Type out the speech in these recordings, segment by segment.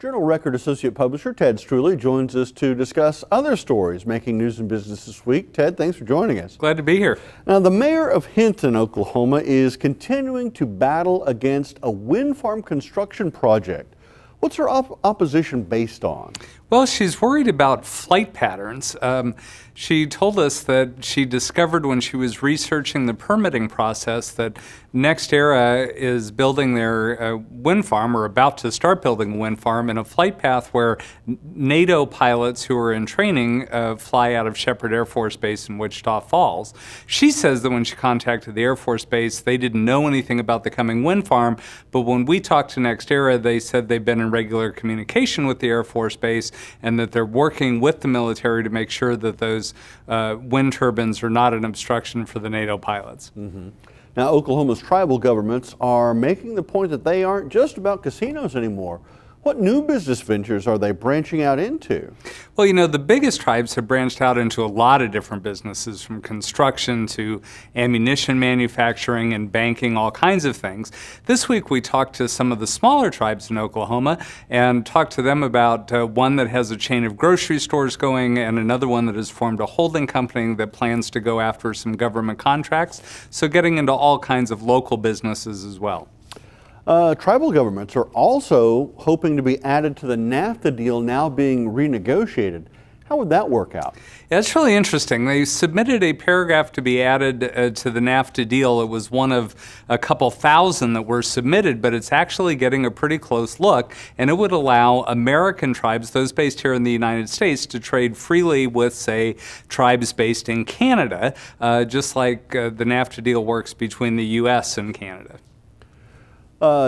Journal Record Associate Publisher Ted Struley joins us to discuss other stories making news in business this week. Ted, thanks for joining us. Glad to be here. Now, the mayor of Hinton, Oklahoma, is continuing to battle against a wind farm construction project. What's her opposition based on? Well, she's worried about flight patterns. She told us that she discovered when she was researching the permitting process that NextEra is building their wind farm, or about to start building a wind farm, in a flight path where NATO pilots who are in training fly out of Sheppard Air Force Base in Wichita Falls. She says that when she contacted the Air Force Base, they didn't know anything about the coming wind farm, but when we talked to NextEra, they said they've been in regular communication with the Air Force Base and that they're working with the military to make sure that those wind turbines are not an obstruction for the NATO pilots. Mm-hmm. Now, Oklahoma's tribal governments are making the point that they aren't just about casinos anymore. What new business ventures are they branching out into? Well, you know, the biggest tribes have branched out into a lot of different businesses, from construction to ammunition manufacturing and banking, all kinds of things. This week we talked to some of the smaller tribes in Oklahoma and talked to them about one that has a chain of grocery stores going and another one that has formed a holding company that plans to go after some government contracts. So getting into all kinds of local businesses as well. Tribal governments are also hoping to be added to the NAFTA deal now being renegotiated. How would that work out? Yeah, it's really interesting. They submitted a paragraph to be added to the NAFTA deal. It was one of a couple thousand that were submitted, but it's actually getting a pretty close look, and it would allow American tribes, those based here in the United States, to trade freely with, say, tribes based in Canada, just like the NAFTA deal works between the U.S. and Canada.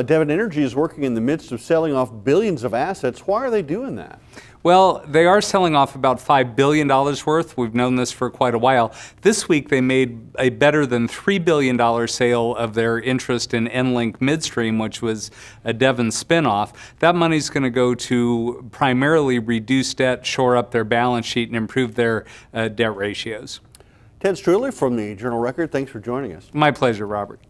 Devon Energy is working in the midst of selling off billions of assets. Why are they doing that? Well, they are selling off about $5 billion worth. We've known this for quite a while. This week they made a better than $3 billion sale of their interest in EnLink Midstream, which was a Devon spinoff. That money's going to go to primarily reduce debt, shore up their balance sheet, and improve their debt ratios. Ted Struley from the Journal Record, thanks for joining us. My pleasure, Robert.